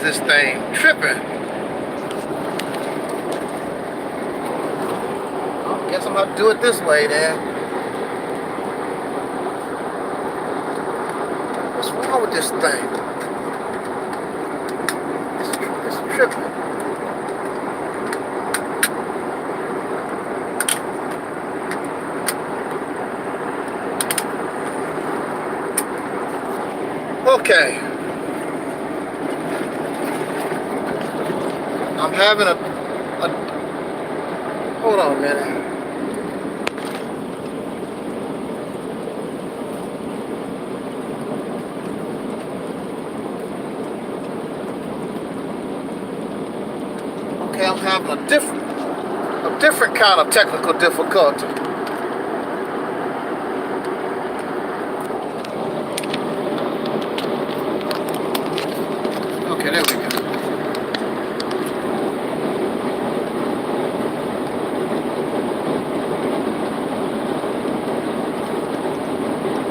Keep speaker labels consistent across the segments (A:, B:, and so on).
A: this thing tripping. I guess I'm gonna do it this way then. What's wrong with this thing? It's tripping. Okay. I'm having a hold on a minute. Okay, I'm having a different kind of technical difficulty. Okay, there we go.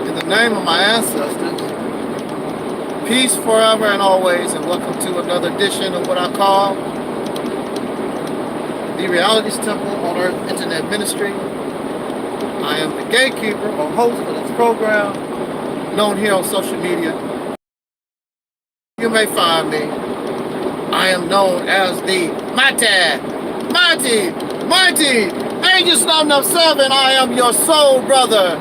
A: In the name of my ancestors, peace forever and always, and welcome to another edition of what I call the Reality's Temple on Earth Internet Ministry. I am the gatekeeper or host for this program, known here on social media. You may find me. I am known as the mighty Angel Slam Number 7. I am your soul brother.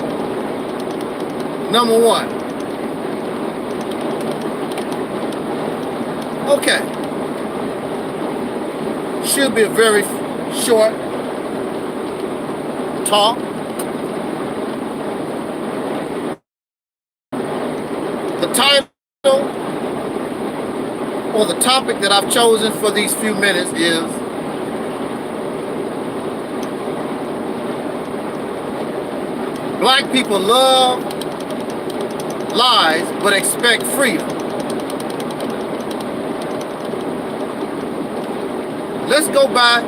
A: Number 1. Okay. Should be a very short talk. The title or the topic that I've chosen for these few minutes is Black people love lies but expect freedom. Let's go back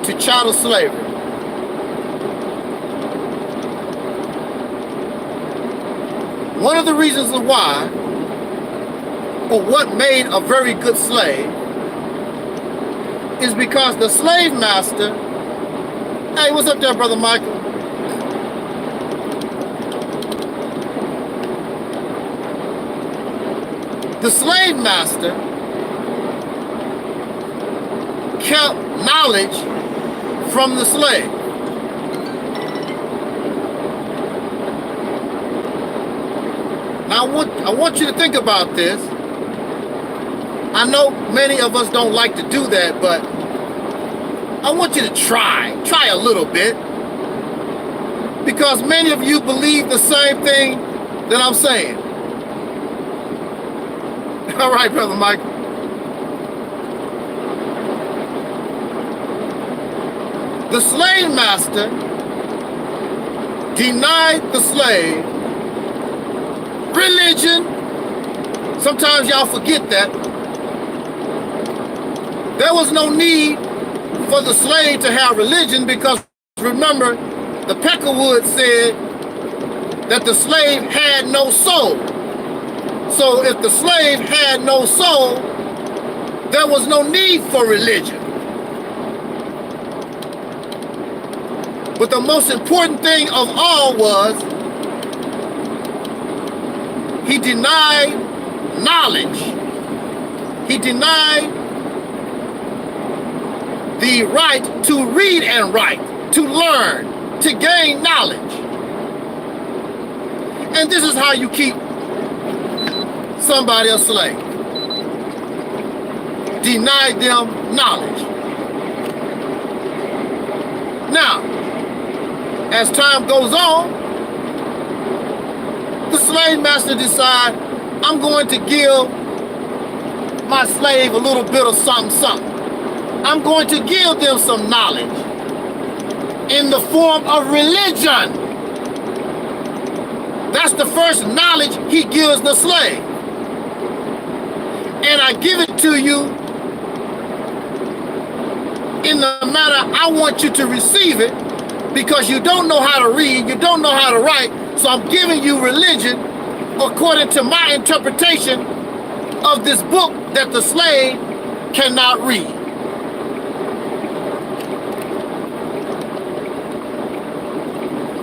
A: to chattel slavery. One of the reasons why, or what made a very good slave, is because the slave master, hey, what's up there, Brother Michael? The slave master kept knowledge from the slave. Now I want you to think about this. I know many of us don't like to do that, but I want you to try a little bit, because many of you believe the same thing that I'm saying. All right, Brother Michael. The slave master denied the slave religion. Sometimes y'all forget that. There was no need for the slave to have religion, because remember, the Peckerwood said that the slave had no soul. So if the slave had no soul, there was no need for religion. But the most important thing of all was he denied knowledge. He denied the right to read and write, to learn, to gain knowledge. And this is how you keep somebody a slave. Deny them knowledge. Now, as time goes on, the slave master decides, I'm going to give my slave a little bit of something. I'm going to give them some knowledge in the form of religion. That's the first knowledge he gives the slave. And I give it to you in the manner I want you to receive it, because you don't know how to read, you don't know how to write, so I'm giving you religion according to my interpretation of this book that the slave cannot read.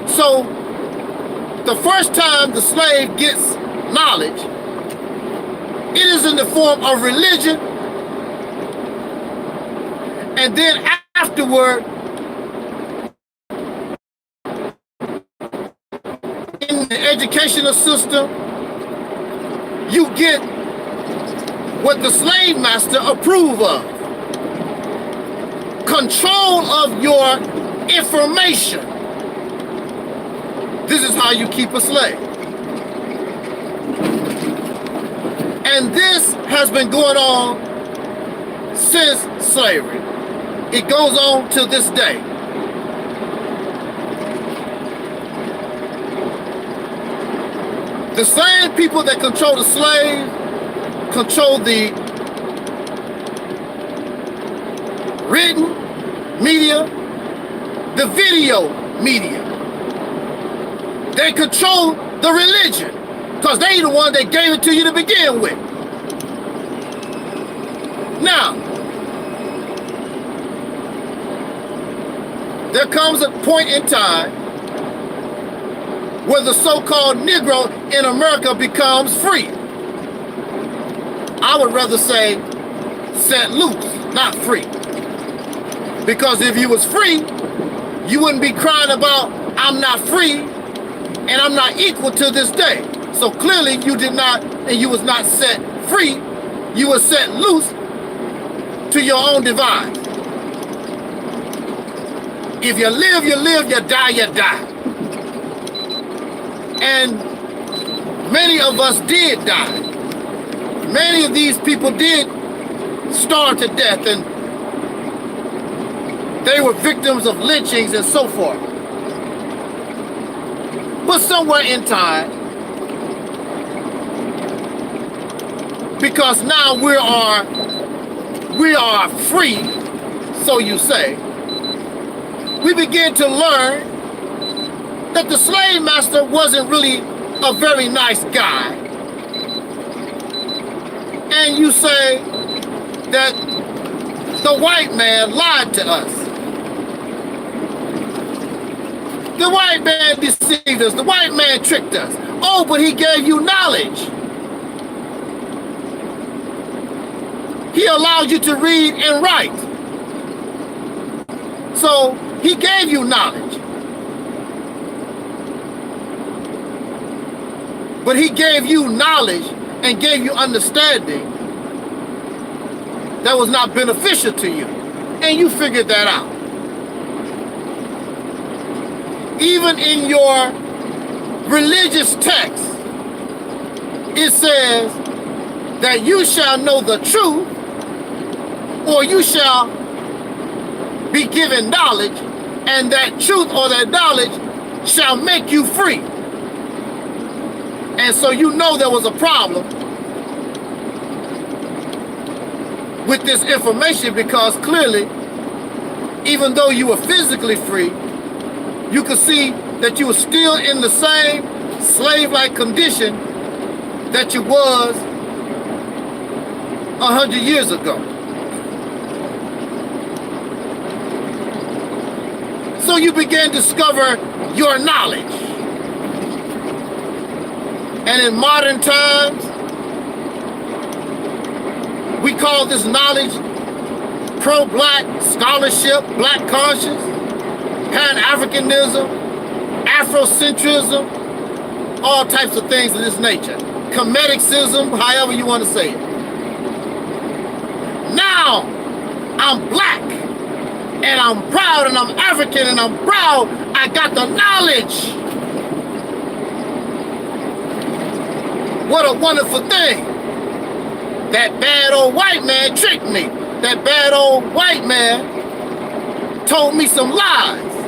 A: So the first time the slave gets knowledge, it is in the form of religion, and then afterward, in the educational system, you get what the slave master approve of. Control of your information. This is how you keep a slave. And this has been going on since slavery. It goes on to this day. The same people that control the slave control the written media, the video media. They control the religion because they the one that gave it to you to begin with. Now, there comes a point in time where the so-called Negro in America becomes free. I would rather say set loose, not free. Because if you was free, you wouldn't be crying about, I'm not free and I'm not equal to this day. So clearly you did not, and you was not set free, you were set loose to your own device. If you live, you live, you die, you die. And many of us did die. Many of these people did starve to death, and they were victims of lynchings and so forth. But somewhere in time, because now we are free, so you say, we begin to learn that the slave master wasn't really a very nice guy. And you say that the white man lied to us. The white man deceived us. The white man tricked us. Oh, but he gave you knowledge. He allowed you to read and write. So he gave you knowledge. But he gave you knowledge and gave you understanding that was not beneficial to you. And you figured that out. Even in your religious text, it says that you shall know the truth, or you shall be given knowledge, and that truth or that knowledge shall make you free. And so you know there was a problem with this information, because clearly, even though you were physically free, you could see that you were still in the same slave-like condition that you was 100 years ago. So you began to discover your knowledge. And in modern times, we call this knowledge pro-black scholarship, black conscience, Pan-Africanism, Afrocentrism, all types of things of this nature. Comedicism, however you want to say it. Now, I'm black, and I'm proud, and I'm African, and I'm proud I got the knowledge. What a wonderful thing. That bad old white man tricked me. That bad old white man told me some lies.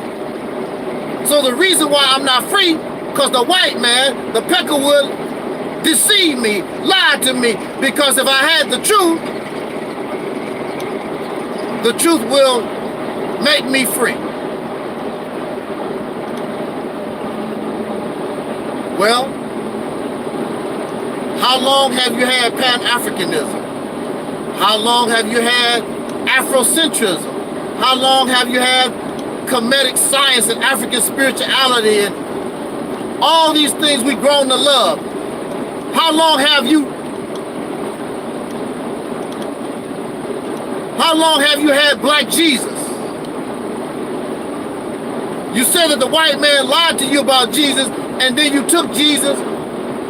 A: So the reason why I'm not free, because the white man, the Peckerwood, deceived me, lied to me, because if I had the truth will make me free. Well, How long have you had Pan-Africanism? How long have you had Afrocentrism? How long have you had Kemetic science and African spirituality and all these things we've grown to love? How long have you had Black Jesus? You said that the white man lied to you about Jesus, and then you took Jesus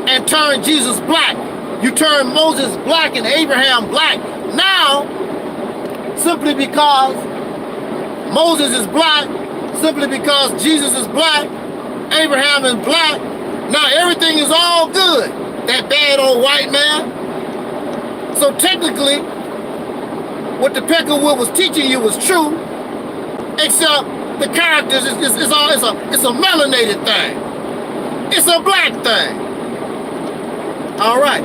A: and turned Jesus black. You turned Moses black and Abraham black. Now, simply because Moses is black, simply because Jesus is black, Abraham is black, now everything is all good. That bad old white man. So technically, what the Peckerwood was teaching you was true, except the characters it's a melanated thing. It's a black thing. All right.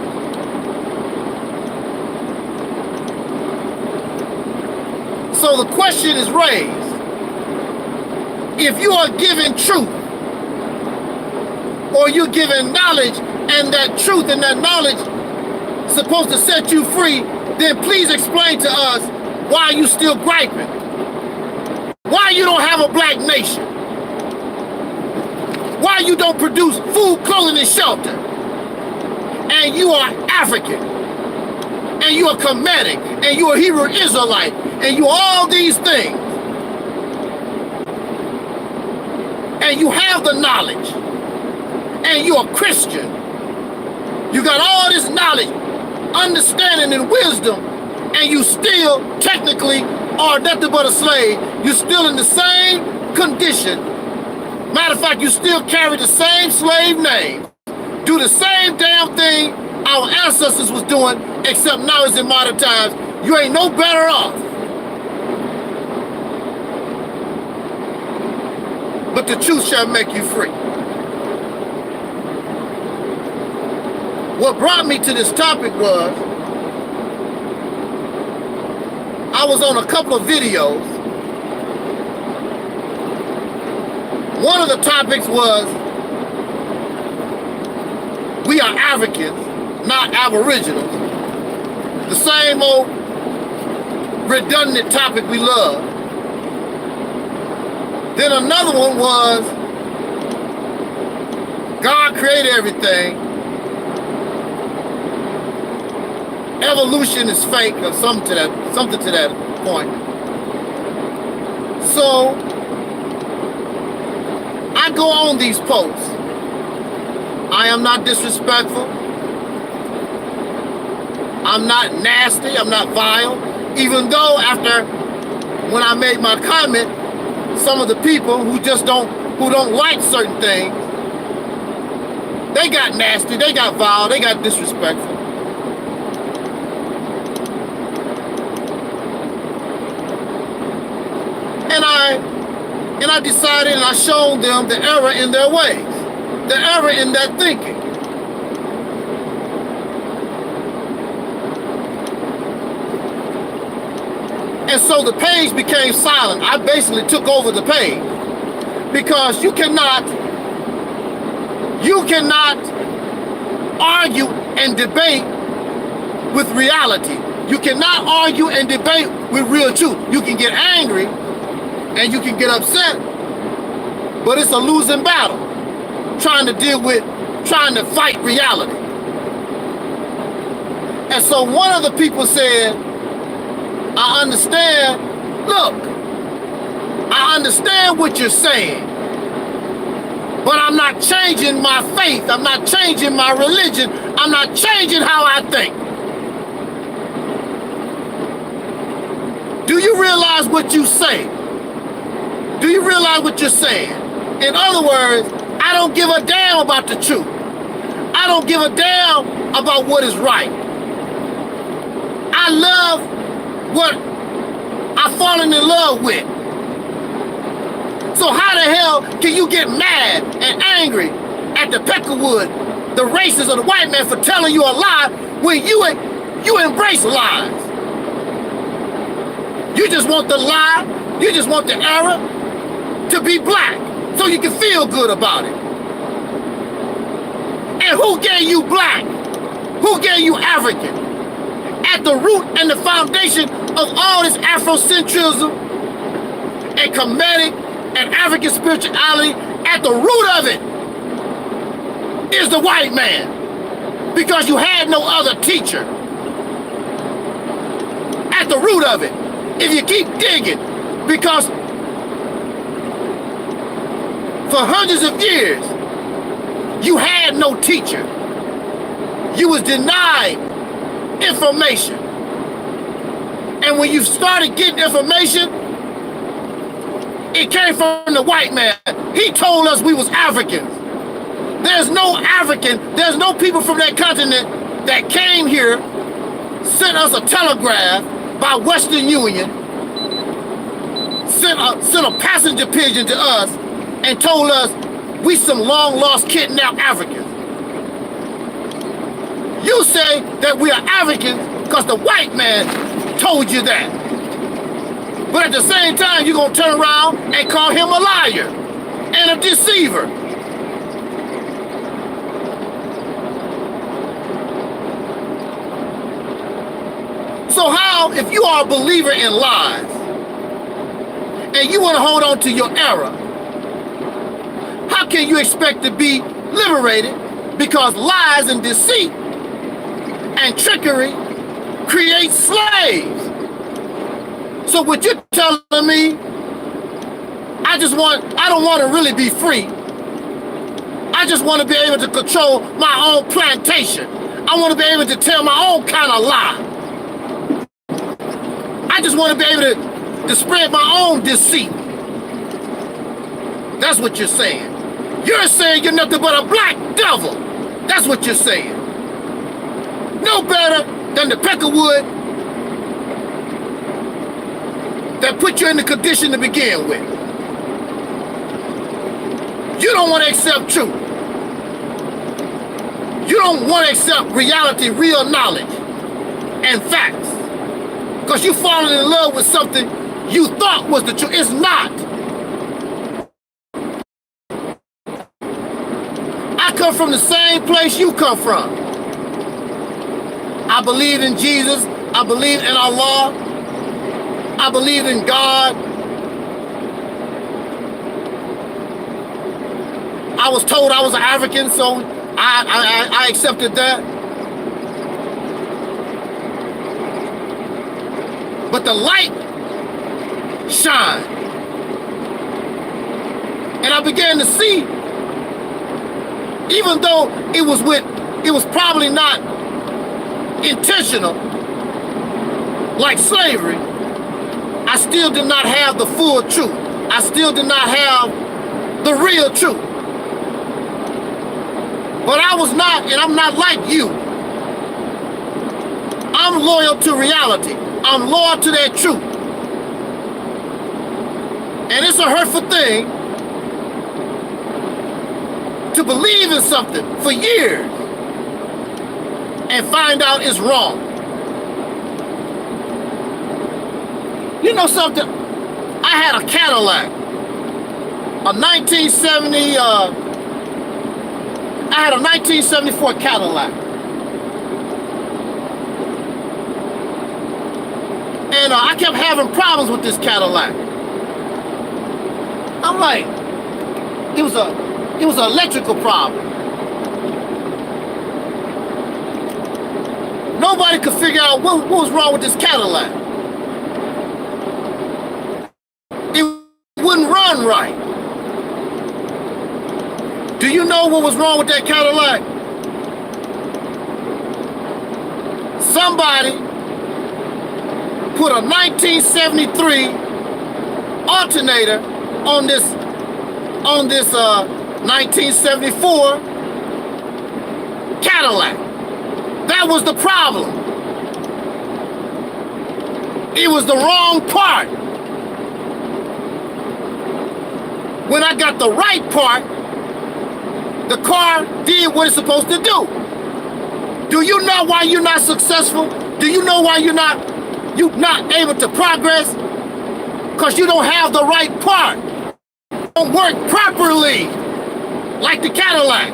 A: So the question is raised. If you are given truth, or you're given knowledge, and that truth and that knowledge is supposed to set you free, then please explain to us why you still griping. Why you don't have a black nation? Why you don't produce food, clothing, and shelter? And you are African, and you are Kemetic, and you are Hebrew Israelite, and you are all these things. And you have the knowledge, and you are Christian. You got all this knowledge, understanding, and wisdom, and you still technically are nothing but a slave. You're still in the same condition. Matter of fact, you still carry the same slave name, do the same damn thing our ancestors was doing, except now it's in modern times. You ain't no better off. But the truth shall make you free. What brought me to this topic was, I was on a couple of videos. One of the topics was, we are Africans, not Aboriginals. The same old redundant topic we love. Then another one was, God created everything. Evolution is fake, or something to that point. So I go on these posts. I am not disrespectful. I'm not nasty. I'm not vile. Even though when I made my comment, some of the people who don't like certain things, they got nasty, they got vile, they got disrespectful. And I decided, and I showed them the error in their ways, the error in their thinking. And so the page became silent. I basically took over the page, because you cannot argue and debate with reality. You cannot argue and debate with real truth. You can get angry and you can get upset, but it's a losing battle trying to fight reality. And so one of the people said, I understand, look, I understand what you're saying, but I'm not changing my faith, I'm not changing my religion, I'm not changing how I think. Do you realize what you say? Do you realize what you're saying? In other words, I don't give a damn about the truth. I don't give a damn about what is right. I love what I've fallen in love with. So how the hell can you get mad and angry at the Peckerwood, the racist or the white man, for telling you a lie when you embrace lies? You just want the lie, you just want the error to be black so you can feel good about it. And who gave you black? Who gave you African? At the root and the foundation of all this Afrocentrism and Kemetic and African spirituality, at the root of it is the white man, because you had no other teacher. At the root of it, if you keep digging, because for hundreds of years, you had no teacher. You was denied information. And when you started getting information, it came from the white man. He told us we was Africans. There's no African, there's no people from that continent that came here, sent us a telegraph by Western Union, sent a passenger pigeon to us and told us we some long lost kidnapped Africans. You say that we are Africans because the white man told you that. But at the same time, you're going to turn around and call him a liar and a deceiver. So how, if you are a believer in lies and you want to hold on to your error, how can you expect to be liberated? Because lies and deceit and trickery create slaves. So what you're telling me, I don't want to really be free. I just want to be able to control my own plantation. I want to be able to tell my own kind of lie. I just want to be able to spread my own deceit. That's what you're saying. You're saying you're nothing but a black devil. That's what you're saying. No better than the peckerwood that put you in the condition to begin with. You don't want to accept truth. You don't want to accept reality, real knowledge, and facts. Because you've fallen in love with something you thought was the truth. It's not. I come from the same place you come from. I believe in Jesus. I believe in Allah. I believe in God. I was told I was an African, so I accepted that. But the light shined. And I began to see, even though it was probably not intentional, like slavery, I still did not have the full truth. I still did not have the real truth. But I was not, and I'm not like you. I'm loyal to reality. I'm loyal to that truth. And it's a hurtful thing to believe in something for years and find out it's wrong. You know something? I had a Cadillac, a 1974 Cadillac. And I kept having problems with this Cadillac. I'm like, it was an electrical problem. Nobody could figure out what was wrong with this Cadillac. It wouldn't run right. Do you know what was wrong with that Cadillac? Somebody put a 1973 alternator on this 1974 Cadillac. That was the problem. It was the wrong part. When I got the right part, the car did what it's supposed to do. Do you know why you're not successful? Do you know why you're not able to progress? Because you don't have the right part. It don't work properly, like the Cadillac.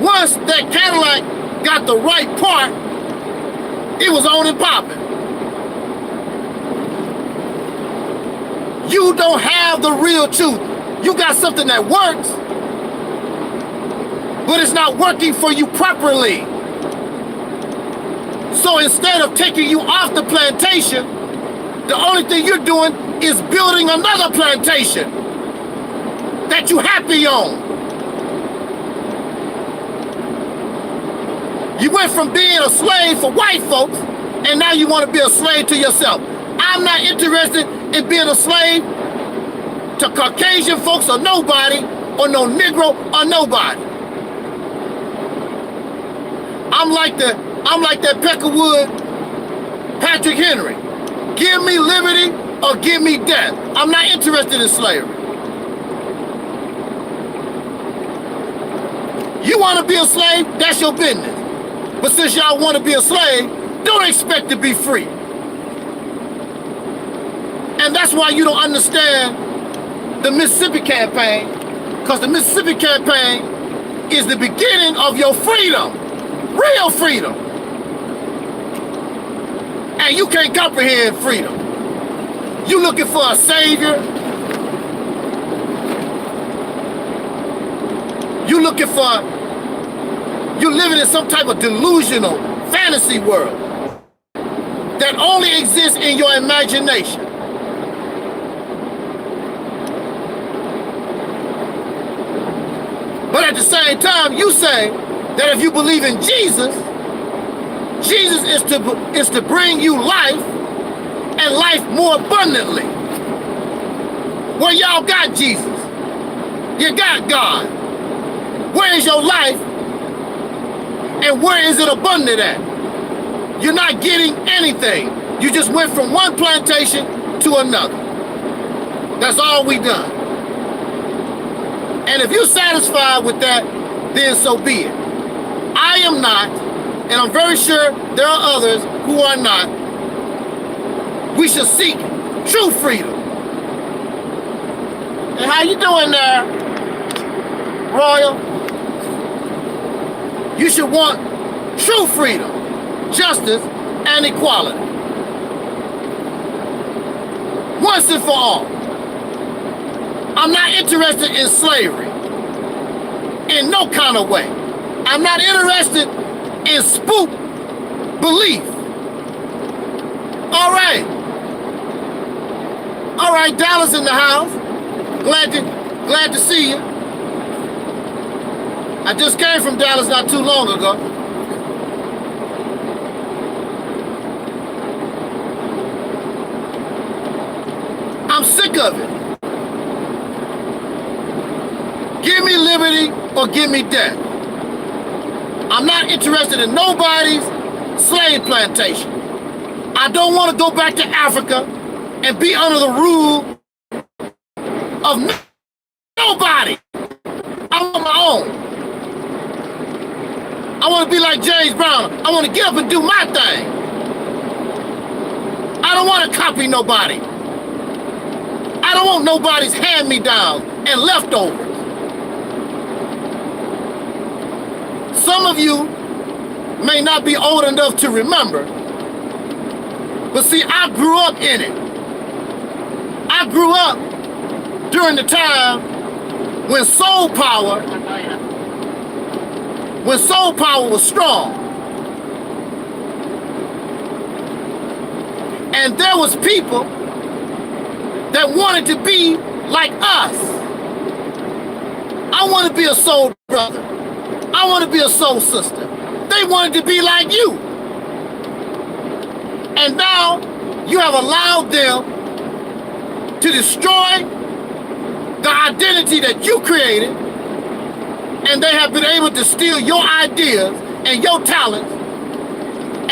A: Once that Cadillac got the right part, it was on and popping. You don't have the real truth. You got something that works, but it's not working for you properly. So instead of taking you off the plantation, the only thing you're doing is building another plantation that you happy on. You went from being a slave for white folks, and now you want to be a slave to yourself. I'm not interested in being a slave to Caucasian folks or nobody, or no Negro or nobody. I'm like that Peckerwood Patrick Henry. Give me liberty or give me death. I'm not interested in slavery. You want to be a slave? That's your business. But since y'all want to be a slave, don't expect to be free. And that's why you don't understand the Mississippi campaign, because the Mississippi campaign is the beginning of your freedom, real freedom. And you can't comprehend freedom. You looking for a savior. You're living in some type of delusional fantasy world that only exists in your imagination. But at the same time, you say that if you believe in Jesus, Jesus is to bring you life, and life more abundantly. Well, y'all got Jesus. You got God. Where is your life? And where is it abundant at? You're not getting anything. You just went from one plantation to another. That's all we done. And if you're satisfied with that, then so be it. I am not, and I'm very sure there are others who are not. We should seek true freedom. And how you doing there, Royal? You should want true freedom, justice, and equality. Once and for all. I'm not interested in slavery in no kind of way. I'm not interested in spook belief. All right. All right, Dallas in the house. Glad to see you. I just came from Dallas not too long ago. I'm sick of it. Give me liberty or give me death. I'm not interested in nobody's slave plantation. I don't want to go back to Africa and be under the rule of nobody. I want my own. I want to be like James Brown. I want to get up and do my thing. I don't want to copy nobody. I don't want nobody's hand-me-downs and leftovers. Some of you may not be old enough to remember, but see, I grew up in it. I grew up during the time when soul power was strong. And there was people that wanted to be like us. I want to be a soul brother. I want to be a soul sister. They wanted to be like you. And now you have allowed them to destroy the identity that you created, and they have been able to steal your ideas and your talents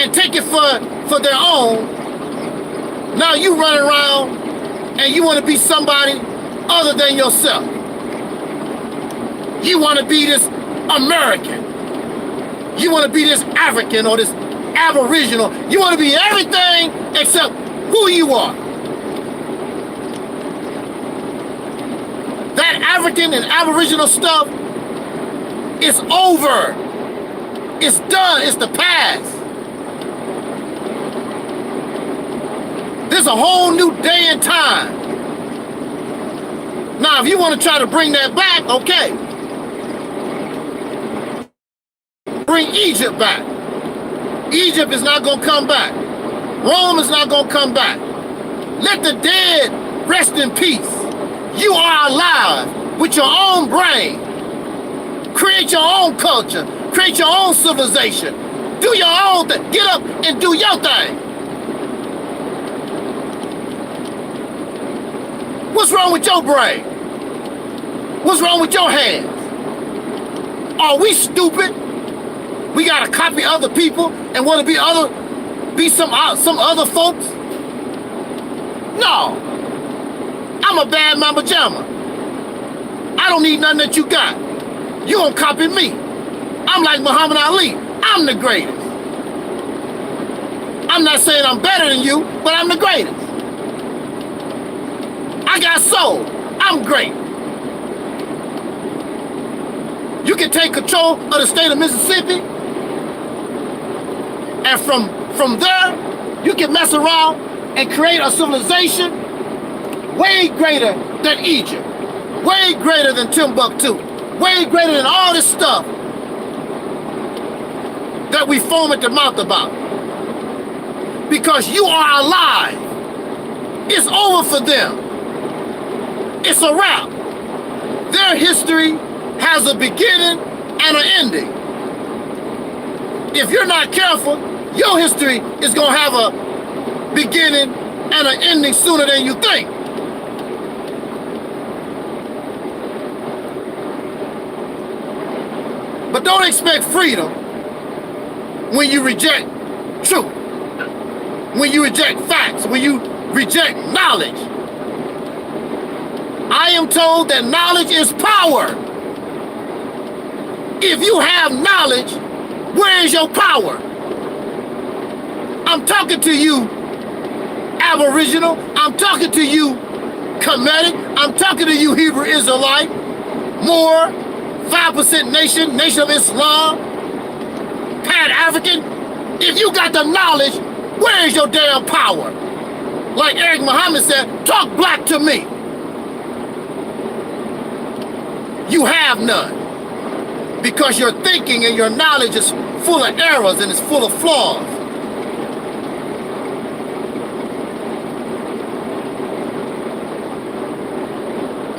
A: and take it for their own. Now you run around and you want to be somebody other than yourself. You want to be this American. You want to be this African or this Aboriginal. You want to be everything except who you are. That African and Aboriginal stuff is over. It's done. It's the past. There's a whole new day and time. Now, if you want to try to bring that back, okay. Bring Egypt back. Egypt is not going to come back. Rome is not going to come back. Let the dead rest in peace. You are alive with your own brain. Create your own culture. Create your own civilization. Do your own thing. Get up and do your thing. What's wrong with your brain? What's wrong with your hands? Are we stupid? We gotta copy other people and want to be some other folks? No. I'm a bad mama jamma. I don't need nothing that you got. You gonna copy me. I'm like Muhammad Ali. I'm the greatest. I'm not saying I'm better than you, but I'm the greatest. I got soul. I'm great. You can take control of the state of Mississippi, and from there, you can mess around and create a civilization way greater than Egypt, way greater than Timbuktu, way greater than all this stuff that we foam at the mouth about. Because you are alive. It's over for them. It's a wrap. Their history has a beginning and an ending. If you're not careful, your history is going to have a beginning and an ending sooner than you think. But don't expect freedom when you reject truth, when you reject facts, when you reject knowledge. I am told that knowledge is power. If you have knowledge, where is your power? I'm talking to you, Aboriginal. I'm talking to you, Kemetic. I'm talking to you, Hebrew Israelite, Moor, 5% Nation of Islam, Pan-African. If you got the knowledge, where is your damn power? Like Eric Muhammad said, talk black to me. You have none. Because your thinking and your knowledge is full of errors and it's full of flaws.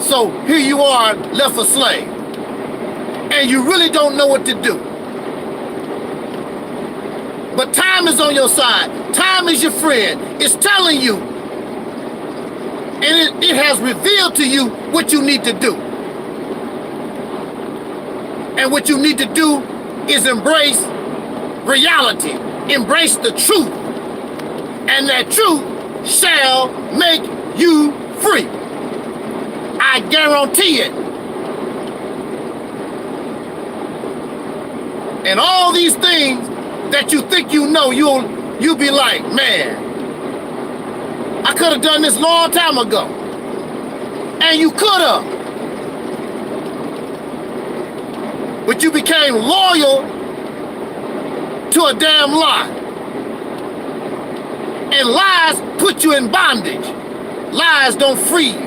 A: So here you are, left a slave. And you really don't know what to do. But time is on your side. Time is your friend. It's telling you. And it has revealed to you what you need to do. And what you need to do is embrace reality. Embrace the truth. And that truth shall make you free. I guarantee it. And all these things that you think you know, you'll be like, man, I could have done this long time ago. And you could have. But you became loyal to a damn lie. And lies put you in bondage. Lies don't free you.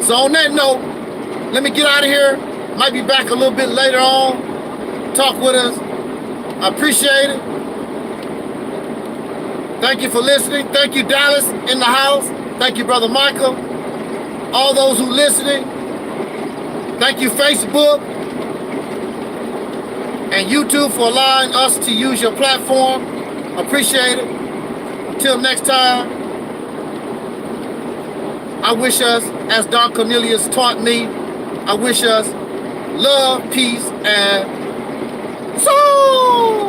A: So on that note, let me get out of here. Might be back a little bit later on. Talk with us. I appreciate it. Thank you for listening. Thank you, Dallas, in the house. Thank you, Brother Micah. All those who listening. Thank you, Facebook and YouTube, for allowing us to use your platform. Appreciate it. Until next time, I wish us, as Don Cornelius taught me, I wish us love, peace, and soul.